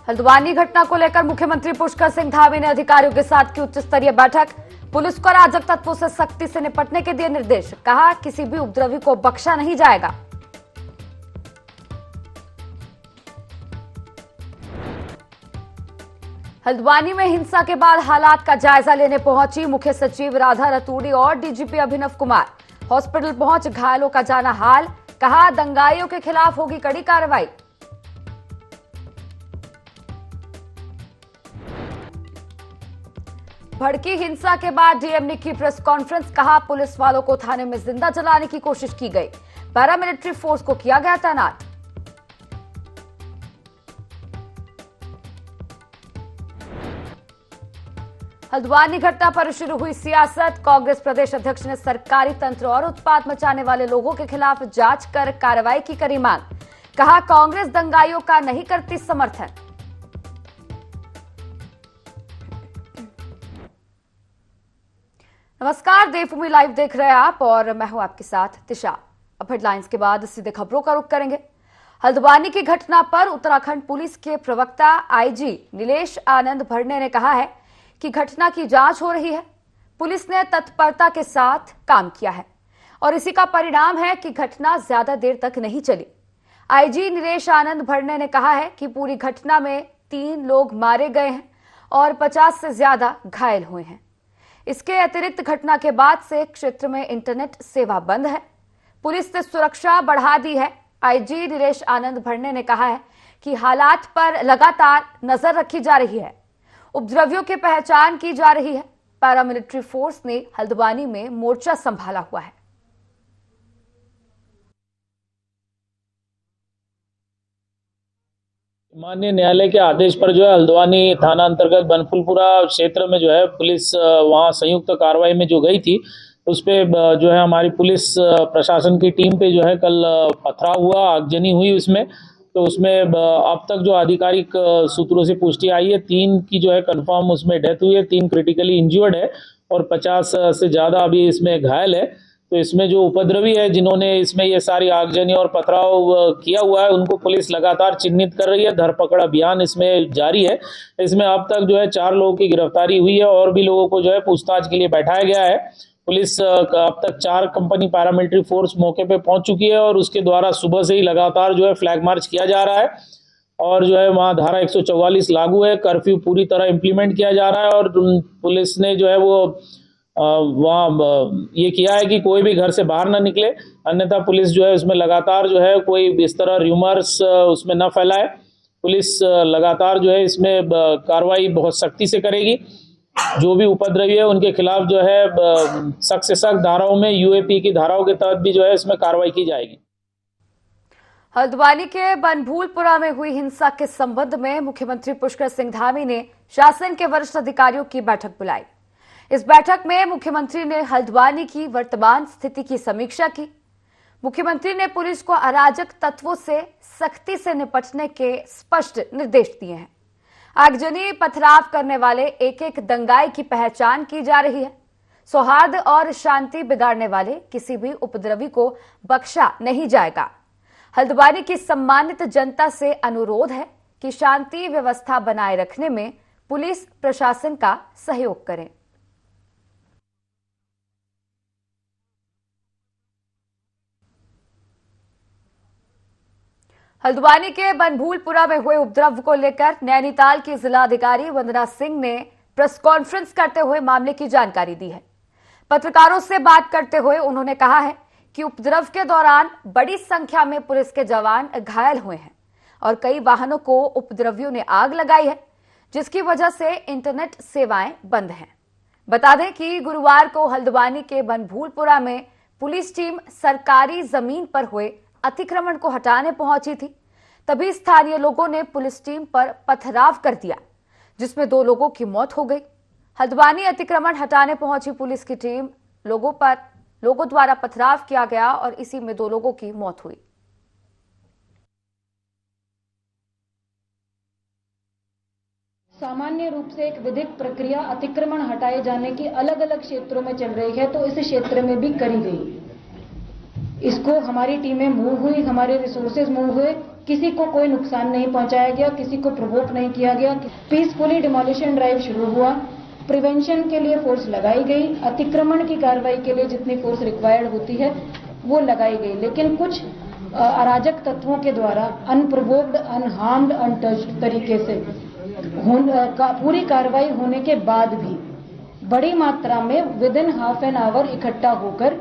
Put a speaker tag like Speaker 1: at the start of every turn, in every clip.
Speaker 1: हल्द्वानी घटना को लेकर मुख्यमंत्री पुष्कर सिंह धामी ने अधिकारियों के साथ की उच्च स्तरीय बैठक। पुलिस को अराजक तत्वों से सख्ती से निपटने के दिए निर्देश। कहा, किसी भी उपद्रवी को बख्शा नहीं जाएगा। हल्द्वानी में हिंसा के बाद हालात का जायजा लेने पहुंची मुख्य सचिव राधा रतूड़ी और डीजीपी अभिनव कुमार। हॉस्पिटल पहुंच घायलों का जाना हाल। कहा, दंगाइयों के खिलाफ होगी कड़ी कार्रवाई। भड़की हिंसा के बाद डीएम ने की प्रेस कॉन्फ्रेंस। कहा, पुलिस वालों को थाने में जिंदा जलाने की कोशिश की गई। पैरामिलिट्री फोर्स को किया गया तैनात। हल्द्वानी घटना पर शुरू हुई सियासत। कांग्रेस प्रदेश अध्यक्ष ने सरकारी तंत्र और उत्पात मचाने वाले लोगों के खिलाफ जांच कर कार्रवाई की करी मांग। कहा, कांग्रेस दंगाइयों का नहीं करती समर्थन। नमस्कार, देवभूमि लाइव देख रहे हैं आप और मैं हूं आपके साथ दिशा। अब हेडलाइंस के बाद सीधे खबरों का रुख करेंगे। हल्द्वानी की घटना पर उत्तराखंड पुलिस के प्रवक्ता आईजी नीलेश आनंद भरने ने कहा है कि घटना की जांच हो रही है। पुलिस ने तत्परता के साथ काम किया है और इसी का परिणाम है कि घटना ज्यादा देर तक नहीं चली। आईजी नीलेश आनंद भरने ने कहा है कि पूरी घटना में 3 लोग मारे गए हैं और 50 से ज्यादा घायल हुए हैं। इसके अतिरिक्त घटना के बाद से क्षेत्र में इंटरनेट सेवा बंद है। पुलिस ने सुरक्षा बढ़ा दी है। आईजी नीलेश आनंद भरने ने कहा है कि हालात पर लगातार नजर रखी जा रही है। उपद्रवियों की पहचान की जा रही है। पैरामिलिट्री फोर्स ने हल्द्वानी में मोर्चा संभाला हुआ है।
Speaker 2: माननीय न्यायालय के आदेश पर जो है हल्द्वानी थाना अंतर्गत बनफुलपुरा क्षेत्र में जो है पुलिस वहां संयुक्त कार्रवाई में जो गई थी, उस पे जो है हमारी पुलिस प्रशासन की टीम पे जो है कल पथराव हुआ, आगजनी हुई उसमें। तो उसमें अब तक जो आधिकारिक सूत्रों से पुष्टि आई है, 3 की जो है कंफर्म उसमें डेथ हुई है, 3 क्रिटिकली इंज्योर्ड है और 50 से ज़्यादा अभी इसमें घायल है। तो इसमें जो उपद्रवी है जिन्होंने इसमें ये सारी आगजनी और पथराव किया हुआ है, उनको पुलिस लगातार चिन्हित कर रही है। धरपकड़ अभियान इसमें जारी है। इसमें अब तक जो है 4 लोगों की गिरफ्तारी हुई है और भी लोगों को जो है पूछताछ के लिए बैठाया गया है। पुलिस अब तक 4 कंपनी पैरामिलिट्री फोर्स मौके पे पहुंच चुकी है और उसके द्वारा सुबह से ही लगातार जो है फ्लैग मार्च किया जा रहा है और जो है वहाँ धारा 144 लागू है। कर्फ्यू पूरी तरह इम्प्लीमेंट किया जा रहा है और पुलिस ने जो है वो वहाँ ये किया है कि कोई भी घर से बाहर ना निकले, अन्यथा पुलिस जो है उसमें लगातार जो है कोई इस तरह र्यूमर्स उसमें न फैलाए। पुलिस लगातार जो है इसमें कार्रवाई बहुत सख्ती से करेगी। जो भी उपद्रवी है उनके खिलाफ जो है सख्त से सख्त धाराओं में, यूएपी की धाराओं के तहत भी जो है इसमें कार्रवाई की जाएगी।
Speaker 1: हल्द्वानी के बनभूलपुरा में हुई हिंसा के संबंध में मुख्यमंत्री पुष्कर सिंह धामी ने शासन के वरिष्ठ अधिकारियों की बैठक बुलाई। इस बैठक में मुख्यमंत्री ने हल्द्वानी की वर्तमान स्थिति की समीक्षा की। मुख्यमंत्री ने पुलिस को अराजक तत्वों से सख्ती से निपटने के स्पष्ट निर्देश दिए हैं। आगजनी पथराव करने वाले एक दंगाई की पहचान की जा रही है। सौहार्द और शांति बिगाड़ने वाले किसी भी उपद्रवी को बख्शा नहीं जाएगा। हल्द्वानी की सम्मानित जनता से अनुरोध है कि शांति व्यवस्था बनाए रखने में पुलिस प्रशासन का सहयोग करें। हल्द्वानी के बनभूलपुरा में हुए उपद्रव को लेकर नैनीताल की जिलाधिकारी वंदना सिंह ने प्रेस कॉन्फ्रेंस करते हुए मामले की जानकारी दी है। पत्रकारों से बात करते हुए उन्होंने कहा है कि उपद्रव के दौरान बड़ी संख्या में पुलिस के जवान घायल हुए हैं और कई वाहनों को उपद्रवियों ने आग लगाई है, जिसकी वजह से इंटरनेट सेवाएं बंद हैं। बता दें कि गुरुवार को हल्द्वानी के बनभूलपुरा में पुलिस टीम सरकारी जमीन पर हुए अतिक्रमण को हटाने पहुंची थी। तभी स्थानीय लोगों ने पुलिस टीम पर पथराव कर दिया, जिसमें 2 लोगों की मौत हो गई। हल्द्वानी अतिक्रमण हटाने पहुंची पुलिस की टीम लोगों द्वारा पथराव किया गया और इसी में 2 लोगों की मौत हुई।
Speaker 3: सामान्य रूप से एक विधिक प्रक्रिया अतिक्रमण हटाए जाने की अलग अलग क्षेत्रों में चल रही है, तो इस क्षेत्र में भी करी गई। इसको हमारी टीमें मूव हुई, हमारे रिसोर्सेज मूव हुए किसी को कोई नुकसान नहीं पहुंचाया गया, किसी को प्रोवोक नहीं किया गया। पीसफुली डिमोलिशन ड्राइव शुरू हुआ, प्रिवेंशन के लिए फोर्स लगाई गई, अतिक्रमण की कार्रवाई के लिए जितनी फोर्स रिक्वायर्ड होती है वो लगाई गई, लेकिन कुछ अराजक तत्वों के द्वारा अनप्रोवोक्ड, अनहार्म्ड, अनटच्ड तरीके से पूरी कार्रवाई होने के बाद भी बड़ी मात्रा में with in half an hour इकट्ठा होकर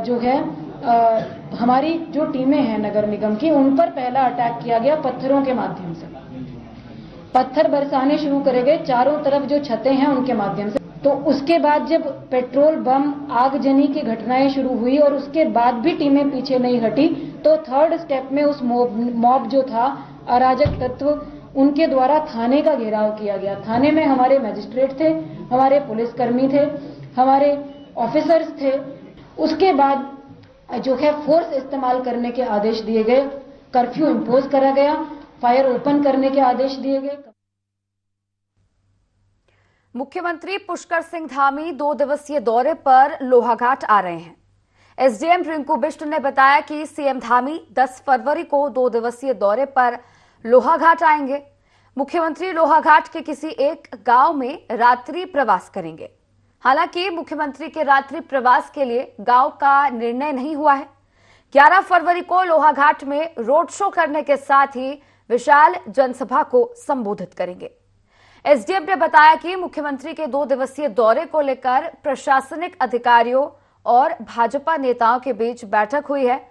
Speaker 3: जो है हमारी जो टीमें हैं नगर निगम की, उन पर पहला अटैक किया गया पत्थरों के माध्यम से। पत्थर बरसाने शुरू करे गए चारों तरफ जो छतें हैं उनके माध्यम से। तो उसके बाद जब पेट्रोल बम, आगजनी की घटनाएं शुरू हुई और उसके बाद भी टीमें पीछे नहीं हटी, तो थर्ड स्टेप में उस मॉब जो था, अराजक तत्व, उनके द्वारा थाने का घेराव किया गया। थाने में हमारे मजिस्ट्रेट थे, हमारे पुलिसकर्मी थे, हमारे ऑफिसर्स थे। उसके बाद जो है फोर्स इस्तेमाल करने के आदेश दिए गए, कर्फ्यू इंपोज करा गया, फायर ओपन करने के आदेश दिए गए।
Speaker 1: मुख्यमंत्री पुष्कर सिंह धामी 2 दिवसीय दौरे पर लोहाघाट आ रहे हैं। एसडीएम रिंकू बिष्ट ने बताया कि सीएम धामी 10 फरवरी को 2 दिवसीय दौरे पर लोहाघाट आएंगे। मुख्यमंत्री लोहाघाट के किसी एक गांव में रात्रि प्रवास करेंगे। हालांकि मुख्यमंत्री के रात्रि प्रवास के लिए गांव का निर्णय नहीं हुआ है। 11 फरवरी को लोहाघाट में रोड शो करने के साथ ही विशाल जनसभा को संबोधित करेंगे। एसडीएम ने बताया कि मुख्यमंत्री के 2 दिवसीय दौरे को लेकर प्रशासनिक अधिकारियों और भाजपा नेताओं के बीच बैठक हुई है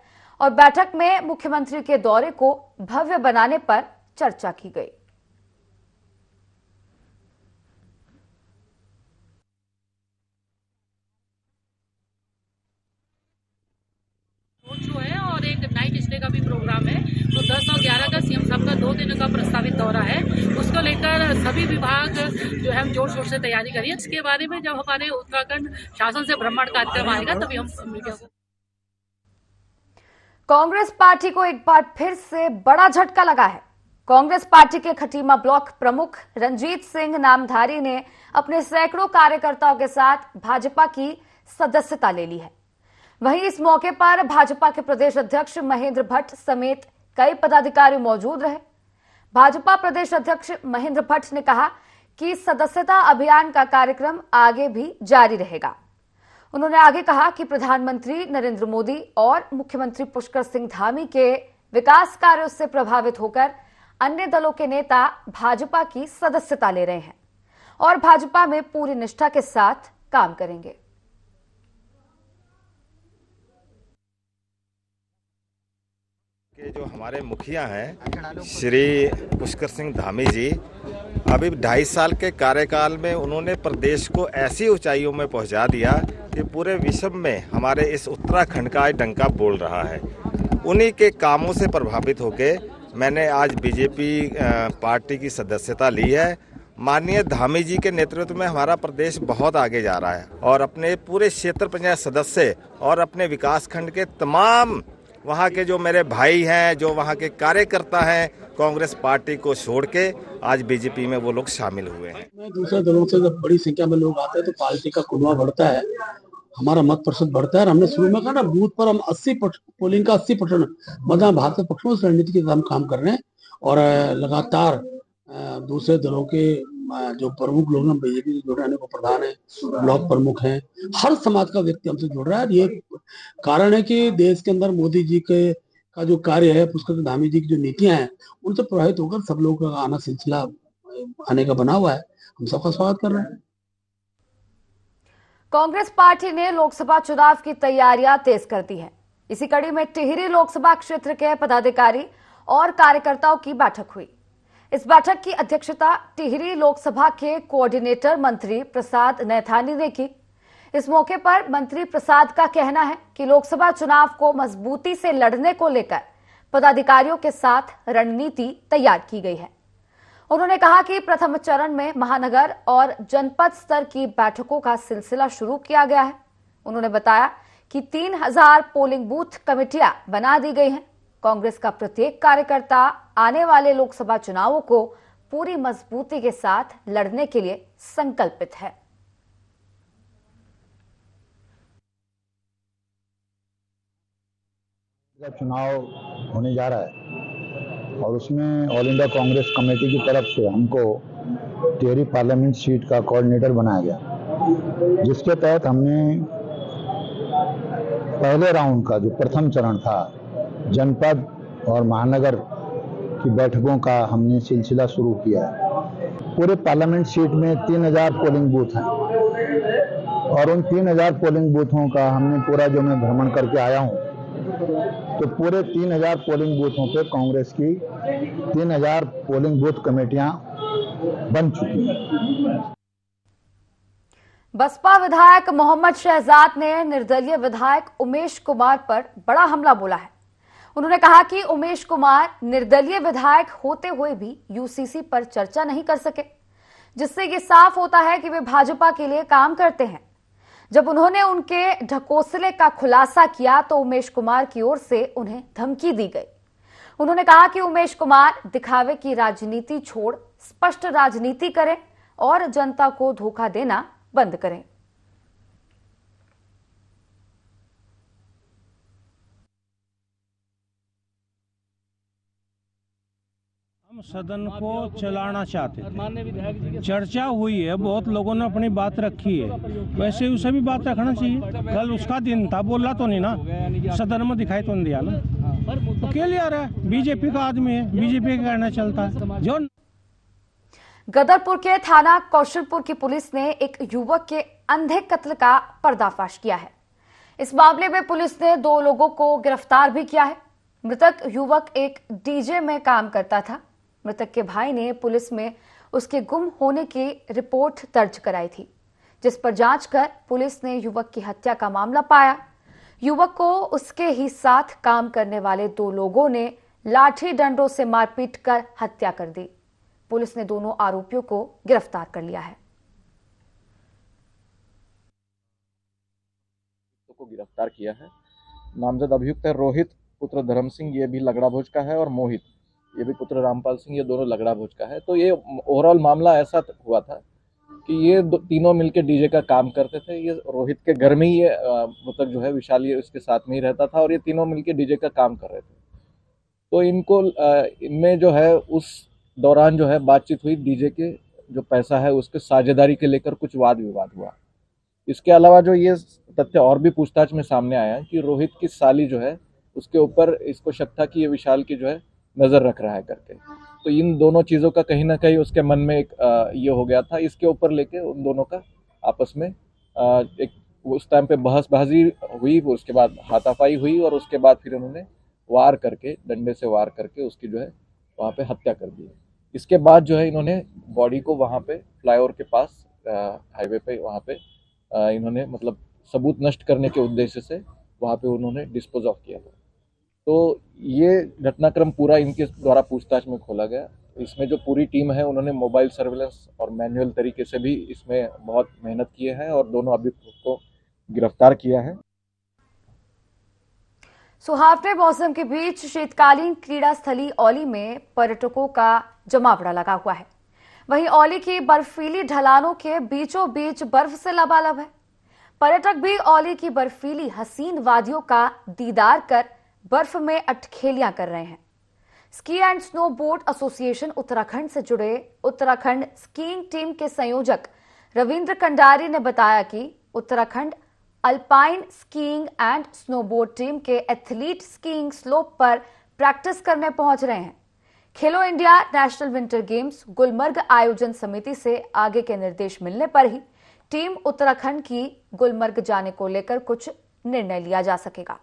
Speaker 1: और बैठक में मुख्यमंत्री के दौरे को भव्य बनाने पर चर्चा की गई।
Speaker 4: शो है और एक नाइट स्टे का भी प्रोग्राम है। तो 10 और 11 का सीएम साहब का 2 दिनों का प्रस्तावित दौरा है, उसको लेकर सभी विभाग जो है हम जोर शोर से तैयारी करिए। इसके बारे में जब हमारे उत्तराखंड शासन से भ्रमण कार्यक्रम आएगा तभी हम मीडिया को।
Speaker 1: कांग्रेस पार्टी को एक बार फिर से बड़ा झटका लगा है। कांग्रेस पार्टी के खटीमा ब्लॉक प्रमुख रंजीत सिंह नामधारी ने अपने सैकड़ों कार्यकर्ताओं के साथ भाजपा की सदस्यता ले ली है। वहीं इस मौके पर भाजपा के प्रदेश अध्यक्ष महेंद्र भट्ट समेत कई पदाधिकारी मौजूद रहे। भाजपा प्रदेश अध्यक्ष महेंद्र भट्ट ने कहा कि सदस्यता अभियान का कार्यक्रम आगे भी जारी रहेगा। उन्होंने आगे कहा कि प्रधानमंत्री नरेंद्र मोदी और मुख्यमंत्री पुष्कर सिंह धामी के विकास कार्यों से प्रभावित होकर अन्य दलों के नेता भाजपा की सदस्यता ले रहे हैं और भाजपा में पूरी निष्ठा के साथ काम करेंगे।
Speaker 5: जो हमारे मुखिया हैं श्री पुष्कर सिंह धामी जी, अभी 2.5 साल के कार्यकाल में उन्होंने प्रदेश को ऐसी ऊंचाइयों में पहुंचा दिया कि पूरे विश्व में हमारे इस उत्तराखंड का डंका बोल रहा है। उन्हीं के कामों से प्रभावित होकर मैंने आज बीजेपी पार्टी की सदस्यता ली है। माननीय धामी जी के नेतृत्व में हमारा प्रदेश बहुत आगे जा रहा है और अपने पूरे क्षेत्र पंचायत सदस्य और अपने विकास खंड के तमाम वहाँ के जो मेरे भाई हैं, जो वहाँ के कार्यकर्ता हैं, कांग्रेस पार्टी को छोड़ के आज बीजेपी में वो लोग शामिल हुए हैं।
Speaker 6: दूसरे दलों से जब बड़ी संख्या में लोग आते हैं तो पार्टी का कुनवा बढ़ता है, हमारा मत प्रतिशत बढ़ता है। और हमने शुरू में कहा ना, बूथ पर हम 80% पोलिंग का 80% मतलब भाजपा पक्ष में उस रणनीति के हम काम कर रहे हैं और लगातार दूसरे दलों के जो प्रमुख लोग हैं बीजेपी से जुड़ रहे हैं, को प्रधान है, ब्लॉक प्रमुख हैं, हर समाज का व्यक्ति हमसे जुड़ रहा है। ये कारण है कि देश के अंदर मोदी जी के का जो कार्य है, पुष्कर धामी जी की जो नीतियां हैं, उनसे प्रभावित होकर सब लोगों का आना सिलसिला आने का बना हुआ है। हम सबका स्वागत कर रहे हैं।
Speaker 1: कांग्रेस पार्टी ने लोकसभा चुनाव की तैयारियां तेज कर दी है। इसी कड़ी में टिहरी लोकसभा क्षेत्र के पदाधिकारी और कार्यकर्ताओं की बैठक हुई। इस बैठक की अध्यक्षता टिहरी लोकसभा के कोऑर्डिनेटर मंत्री प्रसाद नैथानी ने की। इस मौके पर मंत्री प्रसाद का कहना है कि लोकसभा चुनाव को मजबूती से लड़ने को लेकर पदाधिकारियों के साथ रणनीति तैयार की गई है। उन्होंने कहा कि प्रथम चरण में महानगर और जनपद स्तर की बैठकों का सिलसिला शुरू किया गया है। उन्होंने बताया कि 3000 पोलिंग बूथ कमेटियां बना दी गई हैं। कांग्रेस का प्रत्येक कार्यकर्ता आने वाले लोकसभा चुनावों को पूरी मजबूती के साथ लड़ने के लिए संकल्पित है।
Speaker 7: चुनाव होने जा रहा है और उसमें ऑल इंडिया कांग्रेस कमेटी की तरफ से हमको टिहरी पार्लियामेंट सीट का कोऑर्डिनेटर बनाया गया, जिसके तहत हमने पहले राउंड का जो प्रथम चरण था जनपद और महानगर की बैठकों का हमने सिलसिला शुरू किया है। पूरे पार्लियामेंट सीट में 3000 पोलिंग बूथ हैं और उन 3000 पोलिंग बूथों का हमने पूरा जो मैं भ्रमण करके आया हूं, तो पूरे 3000 पोलिंग बूथों पे कांग्रेस की 3000 पोलिंग बूथ कमेटियां बन चुकी हैं।
Speaker 1: बसपा विधायक मोहम्मद शहजाद ने निर्दलीय विधायक उमेश कुमार पर बड़ा हमला बोला है। उन्होंने कहा कि उमेश कुमार निर्दलीय विधायक होते हुए भी यूसीसी पर चर्चा नहीं कर सके, जिससे ये साफ होता है कि वे भाजपा के लिए काम करते हैं। जब उन्होंने उनके ढकोसले का खुलासा किया तो उमेश कुमार की ओर से उन्हें धमकी दी गई। उन्होंने कहा कि उमेश कुमार दिखावे की राजनीति छोड़ स्पष्ट राजनीति करें और जनता को धोखा देना बंद करें।
Speaker 8: हम सदन को चलाना चाहते थे, चर्चा हुई है, बहुत लोगों ने अपनी बात रखी है, वैसे उसे भी बात रखना चाहिए। कल उसका दिन था, बोला तो नहीं ना, सदन में दिखाई तो नहीं दिया ना, तो क्या लिया रहा है? बीजेपी का आदमी है, बीजेपी का कहना चलता है। जो
Speaker 1: गदरपुर के थाना कौशलपुर की पुलिस ने एक युवक के अंधे कत्ल का पर्दाफाश किया है। इस मामले में पुलिस ने 2 लोगों को गिरफ्तार भी किया है। मृतक युवक एक डीजे में काम करता था। मृतक के भाई ने पुलिस में उसके गुम होने की रिपोर्ट दर्ज कराई थी, जिस पर जांच कर पुलिस ने युवक की हत्या का मामला पाया। युवक को उसके ही साथ काम करने वाले 2 लोगों ने लाठी डंडों से मारपीट कर हत्या कर दी। पुलिस ने दोनों आरोपियों को गिरफ्तार कर लिया है।
Speaker 9: को गिरफ्तार किया है। नामजद अभियुक्त है रोहित पुत्र धर्म सिंह, ये भी लगड़ा भोज का है, और मोहित ये भी पुत्र रामपाल सिंह, ये दोनों लगड़ा भोज का है। तो ये ओवरऑल मामला ऐसा हुआ था कि ये तीनों मिलके डीजे का काम करते थे। ये रोहित के घर में ही ये मतलब जो है विशाल ये उसके साथ में ही रहता था, और ये तीनों मिलके डीजे का काम कर रहे थे। तो इनको इनमें जो है उस दौरान जो है बातचीत हुई, डीजे के जो पैसा है उसके साझेदारी के लेकर कुछ वाद विवाद हुआ। इसके अलावा जो ये तथ्य और भी पूछताछ में सामने आया कि रोहित की साली जो है उसके ऊपर इसको शक था कि ये विशाल की जो है नज़र रख रहा है करके। तो इन दोनों चीज़ों का कहीं ना कहीं उसके मन में एक ये हो गया था। इसके ऊपर लेके उन दोनों का आपस में एक उस टाइम पे बहसबाजी हुई, उसके बाद हाथापाई हुई, और उसके बाद फिर उन्होंने वार करके, डंडे से वार करके उसकी जो है वहाँ पे हत्या कर दी। इसके बाद जो है इन्होंने बॉडी को वहाँ पे फ्लाईओवर के पास हाईवे पे वहाँ पे इन्होंने मतलब सबूत नष्ट करने के उद्देश्य से वहाँ पे उन्होंने डिस्पोज ऑफ किया था। तो ये घटनाक्रम पूरा इनके द्वारा पूछताछ में खोला गया। इसमें जो पूरी टीम है उन्होंने मोबाइल सर्विलेंस और मैनुअल तरीके से भी इसमें बहुत मेहनत की है और दोनों अभियुक्तों को गिरफ्तार किया है।
Speaker 1: सुहावने मौसम के बीच शीतकालीन क्रीड़ा स्थली औली में पर्यटकों का जमावड़ा लगा हुआ है। वहीं औली की बर्फीली ढलानों के बीचों बीच बर्फ से लबालब है। पर्यटक भी औली की बर्फीली हसीन वादियों का दीदार कर बर्फ में अटखेलियां कर रहे हैं। Ski and snow board association Uttarakhand से जुड़े उत्तराखंड स्कीइंग टीम के संयोजक रविंद्र कंडारी ने बताया कि Uttarakhand alpine skiing and snowboard team के एथलीट स्कीइंग स्लोप पर प्रैक्टिस करने पहुंच रहे हैं। खेलो India national winter games Gulmarg आयोजन समिति से आगे के निर्देश मिलने पर ही टीम उत्तराखंड की गुलमर्ग जाने को लेकर कुछ निर्णय लिया जा सकेगा।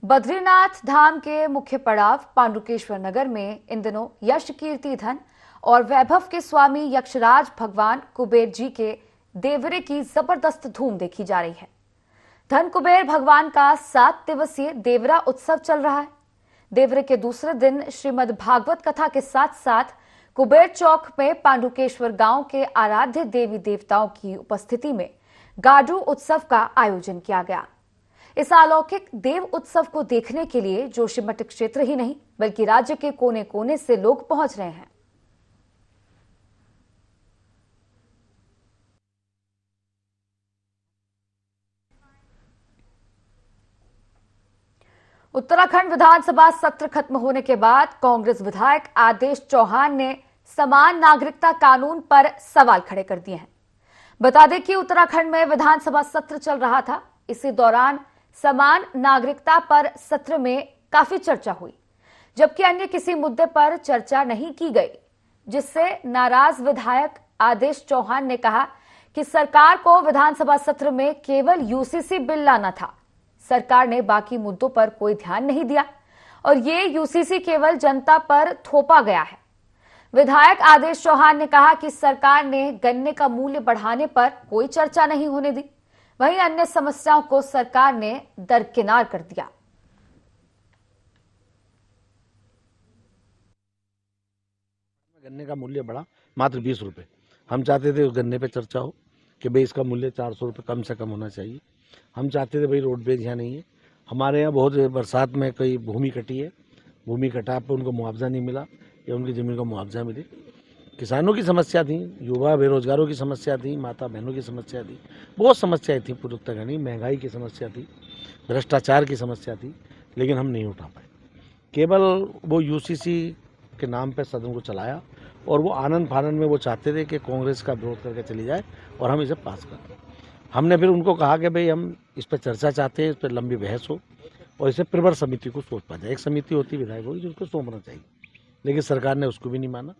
Speaker 1: बद्रीनाथ धाम के मुख्य पड़ाव पांडुकेश्वर नगर में इन दिनों यश कीर्ति धन और वैभव के स्वामी यक्षराज भगवान कुबेर जी के देवरे की जबरदस्त धूम देखी जा रही है। धन कुबेर भगवान का 7 दिवसीय देवरा उत्सव चल रहा है। देवरे के दूसरे दिन श्रीमद् भागवत कथा के साथ साथ कुबेर चौक में पांडुकेश्वर गांव के आराध्य देवी देवताओं की उपस्थिति में गाडू उत्सव का आयोजन किया गया। इस अलौकिक देव उत्सव को देखने के लिए जोशीमठ क्षेत्र ही नहीं बल्कि राज्य के कोने कोने से लोग पहुंच रहे हैं। उत्तराखंड विधानसभा सत्र खत्म होने के बाद कांग्रेस विधायक आदेश चौहान ने समान नागरिकता कानून पर सवाल खड़े कर दिए हैं। बता दें कि उत्तराखंड में विधानसभा सत्र चल रहा था। इसी दौरान समान नागरिकता पर सत्र में काफी चर्चा हुई, जबकि अन्य किसी मुद्दे पर चर्चा नहीं की गई, जिससे नाराज विधायक आदेश चौहान ने कहा कि सरकार को विधानसभा सत्र में केवल यूसीसी बिल लाना था। सरकार ने बाकी मुद्दों पर कोई ध्यान नहीं दिया और ये यूसीसी केवल जनता पर थोपा गया है। विधायक आदेश चौहान ने कहा कि सरकार ने गन्ने का मूल्य बढ़ाने पर कोई चर्चा नहीं होने दी, वहीं अन्य समस्याओं को सरकार ने दरकिनार कर दिया।
Speaker 10: गन्ने का मूल्य बढ़ा मात्र 20 रुपए। हम चाहते थे उस गन्ने पे चर्चा हो कि भाई इसका मूल्य 400 रुपये कम से कम होना चाहिए। हम चाहते थे भाई रोडवेज यहाँ नहीं है, हमारे यहाँ बहुत बरसात में कई भूमि कटी है, भूमि कटा पर उनको मुआवजा नहीं मिला या उनकी ज़मीन का मुआवजा मिले। किसानों की समस्या थी, युवा बेरोजगारों की समस्या थी, माता बहनों की समस्या थी, बहुत समस्याएं थी पूरे उत्तराखंड में। महंगाई की समस्या थी, भ्रष्टाचार की समस्या थी, लेकिन हम नहीं उठा पाए। केवल वो यूसीसी के नाम पर सदन को चलाया और वो आनंद फानंद में वो चाहते थे कि कांग्रेस का विरोध करके चली जाए और हम इसे पास कर दें। हमने फिर उनको कहा कि भाई हम इस पर चर्चा चाहते हैं, इस पर लंबी बहस हो और इसे प्रवर समिति को सौंपा जाए। एक समिति होती विधायकों की जिसको सौंपना चाहिए, लेकिन सरकार ने उसको भी नहीं माना।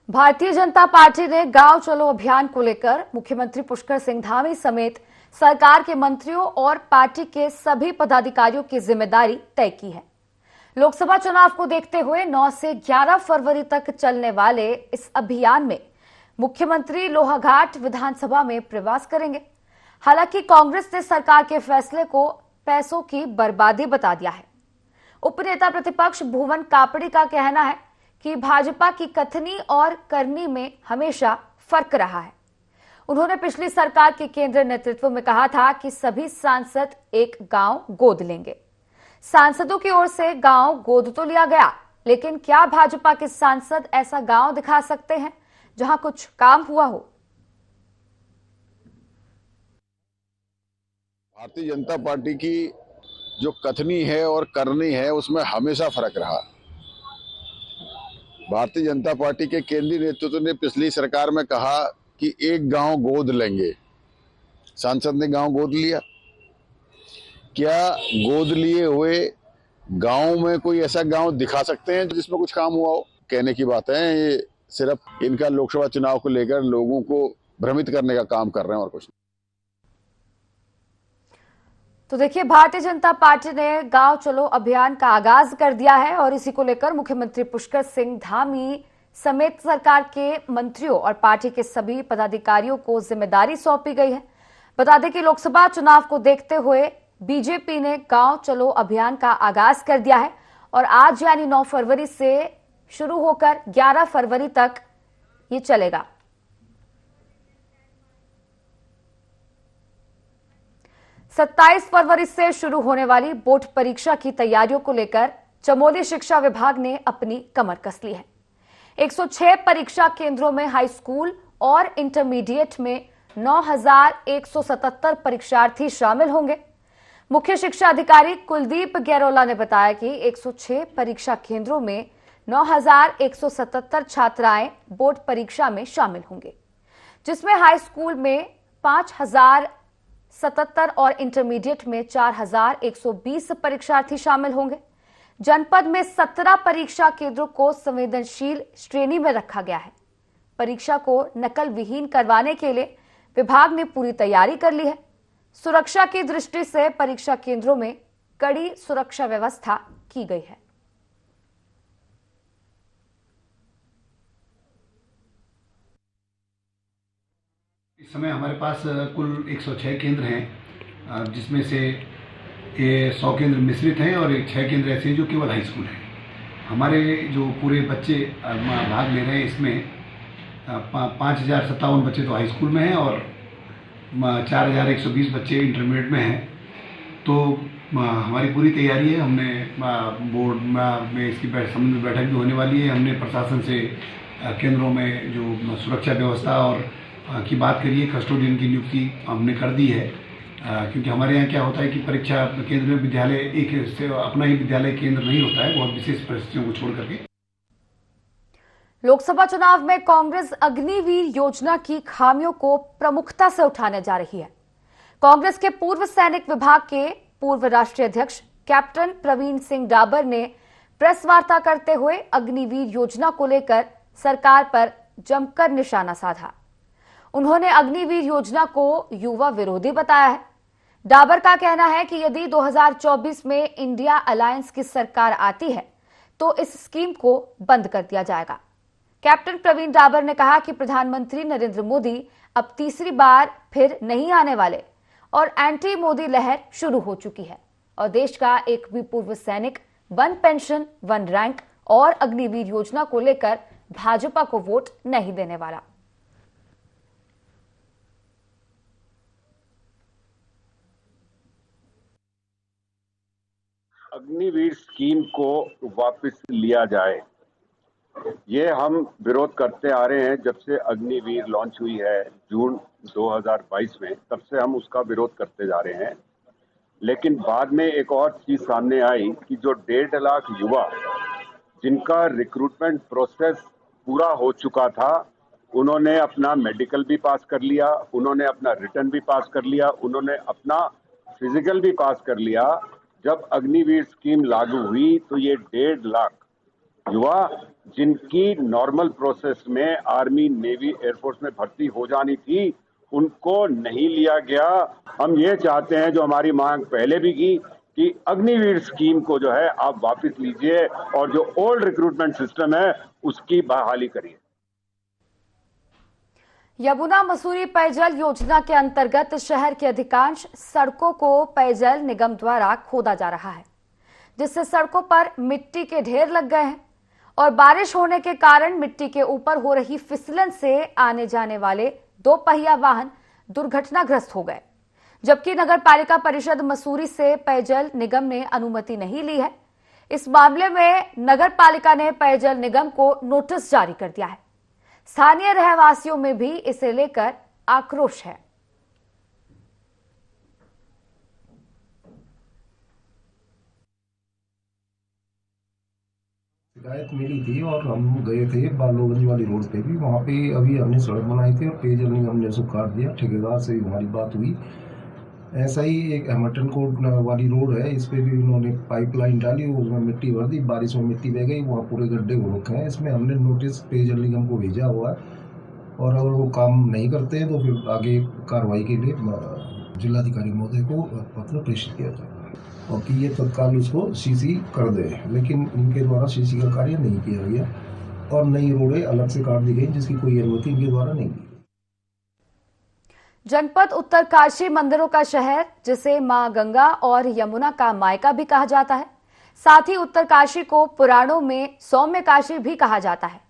Speaker 1: भारतीय जनता पार्टी ने गांव चलो अभियान को लेकर मुख्यमंत्री पुष्कर सिंह धामी समेत सरकार के मंत्रियों और पार्टी के सभी पदाधिकारियों की जिम्मेदारी तय की है। लोकसभा चुनाव को देखते हुए 9 से 11 फरवरी तक चलने वाले इस अभियान में मुख्यमंत्री लोहाघाट विधानसभा में प्रवास करेंगे। हालांकि कांग्रेस ने सरकार के फैसले को पैसों की बर्बादी बता दिया है। उपनेता प्रतिपक्ष भुवन कापड़ी का कहना है कि भाजपा की कथनी और करनी में हमेशा फर्क रहा है। उन्होंने पिछली सरकार के केंद्रीय नेतृत्व में कहा था कि सभी सांसद एक गांव गोद लेंगे। सांसदों की ओर से गांव गोद तो लिया गया, लेकिन क्या भाजपा के सांसद ऐसा गांव दिखा सकते हैं जहां कुछ काम हुआ हो?
Speaker 11: भारतीय जनता पार्टी की जो कथनी है और करनी है उसमें हमेशा फर्क रहा। भारतीय जनता पार्टी के केंद्रीय नेतृत्व ने पिछली सरकार में कहा कि एक गांव गोद लेंगे। सांसद ने गांव गोद लिया? क्या गोद लिए हुए गांव में कोई ऐसा गांव दिखा सकते हैं जिसमें कुछ काम हुआ हो? कहने की बात है, ये सिर्फ इनका लोकसभा चुनाव को लेकर लोगों को भ्रमित करने का काम कर रहे हैं और कुछ नहीं।
Speaker 1: तो देखिए, भारतीय जनता पार्टी ने गांव चलो अभियान का आगाज कर दिया है और इसी को लेकर मुख्यमंत्री पुष्कर सिंह धामी समेत सरकार के मंत्रियों और पार्टी के सभी पदाधिकारियों को जिम्मेदारी सौंपी गई है। बता दें कि लोकसभा चुनाव को देखते हुए बीजेपी ने गांव चलो अभियान का आगाज कर दिया है और आज यानी 9 फरवरी से शुरू होकर 11 फरवरी तक ये चलेगा। सत्ताईस फरवरी से शुरू होने वाली बोर्ड परीक्षा की तैयारियों को लेकर चमोली शिक्षा विभाग ने अपनी कमर कस ली है। 106 परीक्षा केंद्रों में हाई स्कूल और इंटरमीडिएट में 9,177 परीक्षार्थी शामिल होंगे। मुख्य शिक्षा अधिकारी कुलदीप गैरोला ने बताया कि 106 परीक्षा केंद्रों में 9,177 छात्राएं बोर्ड परीक्षा में शामिल होंगे, जिसमें हाई स्कूल में 5,077 और इंटरमीडिएट में 4,120 परीक्षार्थी शामिल होंगे। जनपद में 17 परीक्षा केंद्रों को संवेदनशील श्रेणी में रखा गया है। परीक्षा को नकल विहीन करवाने के लिए विभाग ने पूरी तैयारी कर ली है। सुरक्षा की दृष्टि से परीक्षा केंद्रों में कड़ी सुरक्षा व्यवस्था की गई है।
Speaker 12: इस समय हमारे पास कुल 106 केंद्र हैं, जिसमें से ये 100 केंद्र मिश्रित हैं और 6 केंद्र ऐसे हैं जो केवल हाई स्कूल हैं। हमारे जो पूरे बच्चे भाग ले रहे हैं इसमें 5,057 बच्चे तो हाई स्कूल में हैं और 4,120 बच्चे इंटरमीडिएट में हैं। तो हमारी पूरी तैयारी है। हमने बोर्ड में इसकी संबंधित बैठक भी होने वाली है। हमने प्रशासन से केंद्रों में जो सुरक्षा व्यवस्था और की बात करिए, कस्टोडियन की नियुक्ति हमने कर दी है क्योंकि हमारे यहाँ क्या होता है कि परीक्षा केंद्र में विद्यालय एक से अपना ही विद्यालय केंद्र नहीं होता है, बहुत विशेष परिस्थितियों को छोड़ करके।
Speaker 1: लोकसभा चुनाव में कांग्रेस अग्निवीर योजना की खामियों को प्रमुखता से उठाने जा रही है। कांग्रेस के पूर्व सैनिक विभाग के पूर्व राष्ट्रीय अध्यक्ष कैप्टन प्रवीण सिंह डाबर ने प्रेस वार्ता करते हुए अग्निवीर योजना को लेकर सरकार पर जमकर निशाना साधा। उन्होंने अग्निवीर योजना को युवा विरोधी बताया है। डाबर का कहना है कि यदि 2024 में इंडिया अलायंस की सरकार आती है तो इस स्कीम को बंद कर दिया जाएगा। कैप्टन प्रवीण डाबर ने कहा कि प्रधानमंत्री नरेंद्र मोदी अब तीसरी बार फिर नहीं आने वाले और एंटी मोदी लहर शुरू हो चुकी है और देश का एक भी पूर्व सैनिक वन पेंशन, वन रैंक और अग्निवीर योजना को लेकर भाजपा को वोट नहीं देने वाला।
Speaker 13: अग्निवीर स्कीम को वापस लिया जाए, ये हम विरोध करते आ रहे हैं। जब से अग्निवीर लॉन्च हुई है जून 2022 में, तब से हम उसका विरोध करते जा रहे हैं। लेकिन बाद में एक और चीज सामने आई कि जो 1.5 लाख युवा जिनका रिक्रूटमेंट प्रोसेस पूरा हो चुका था, उन्होंने अपना मेडिकल भी पास कर लिया, उन्होंने अपना रिटर्न भी पास कर लिया, उन्होंने अपना फिजिकल भी पास कर लिया। जब अग्निवीर स्कीम लागू हुई तो ये 1.5 लाख युवा जिनकी नॉर्मल प्रोसेस में आर्मी, नेवी, एयरफोर्स में भर्ती हो जानी थी, उनको नहीं लिया गया। हम ये चाहते हैं, जो हमारी मांग पहले भी की, कि अग्निवीर स्कीम को जो है आप वापस लीजिए और जो ओल्ड रिक्रूटमेंट सिस्टम है उसकी बहाली करिए।
Speaker 1: यमुना मसूरी पेयजल योजना के अंतर्गत शहर की अधिकांश सड़कों को पेयजल निगम द्वारा खोदा जा रहा है, जिससे सड़कों पर मिट्टी के ढेर लग गए हैं और बारिश होने के कारण मिट्टी के ऊपर हो रही फिसलन से आने जाने वाले 2 पहिया वाहन दुर्घटनाग्रस्त हो गए। जबकि नगर पालिका परिषद मसूरी से पेयजल निगम ने अनुमति नहीं ली है। इस मामले में नगर पालिका ने पेयजल निगम को नोटिस जारी कर दिया है। स्थानीय रहवासियों में भी इसे लेकर आक्रोश है।
Speaker 14: शिकायत मिली थी और हम गए थे बालोगंज वाली रोड पे भी, वहाँ पे अभी हमने सड़क बनाई थी और पेयजल निगम ने उसको काट दिया। ठेकेदार से भी हमारी बात हुई। ऐसा ही एक हैमटन कोट वाली रोड है, इस पे भी उन्होंने पाइपलाइन डाली, उसमें मिट्टी भर दी, बारिश में मिट्टी बह गई, वहाँ पूरे गड्ढे हो रखे हैं। इसमें हमने नोटिस पेयजल निगम को भेजा हुआ है और अगर वो काम नहीं करते हैं तो फिर आगे कार्रवाई के लिए जिलाधिकारी महोदय को पत्र प्रेषित किया जाएगा और कि ये तत्काल उसको सीसी कर दे। लेकिन इनके द्वारा सीसी का कार्य नहीं किया गया और नई रोडें अलग से काट दी गई जिसकी कोई अनुमति इनके द्वारा नहीं दी।
Speaker 1: जनपद उत्तरकाशी मंदिरों का शहर, जिसे मां गंगा और यमुना का मायका भी कहा जाता है। साथ ही उत्तरकाशी को पुराणों में सौम्य काशी भी कहा जाता है।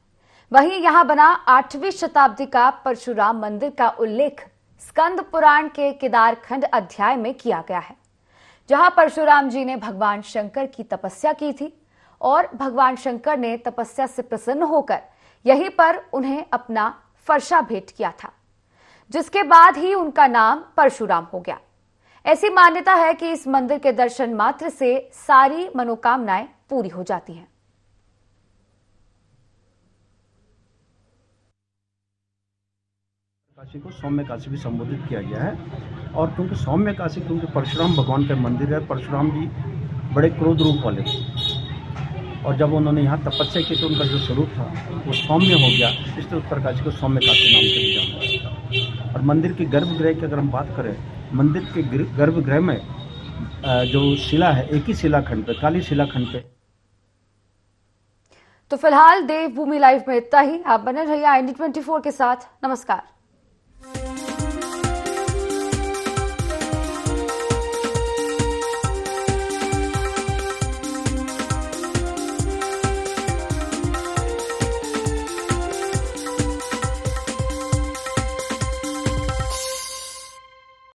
Speaker 1: वहीं यहां बना 8वीं शताब्दी का परशुराम मंदिर का उल्लेख स्कंद पुराण के केदारखंड अध्याय में किया गया है, जहां परशुराम जी ने भगवान शंकर की तपस्या की थी और भगवान शंकर ने तपस्या से प्रसन्न होकर यहीं पर उन्हें अपना फरसा भेंट किया था, जिसके बाद ही उनका नाम परशुराम हो गया। ऐसी मान्यता है कि इस मंदिर के दर्शन मात्र से सारी मनोकामनाएं पूरी हो जाती हैं।
Speaker 15: काशी को सौम्य काशी भी संबोधित किया गया है और क्योंकि सौम्य काशी, क्योंकि परशुराम भगवान का मंदिर है। परशुराम जी बड़े क्रोध रूप वाले थे और जब उन्होंने यहाँ तपस्या की तो उनका जो स्वरूप था वो सौम्य हो गया, इसलिए उत्तरकाशी को सौम्य काशी नाम से भी जाना जाता है। और मंदिर के गर्भगृह की अगर हम बात करें, मंदिर के गर्भगृह में जो शिला है, एक ही शिलाखंड पे, काली शिलाखंड पे।
Speaker 1: तो फिलहाल देवभूमि लाइव में इतना ही। आप बने रहिए IND24 के साथ। नमस्कार।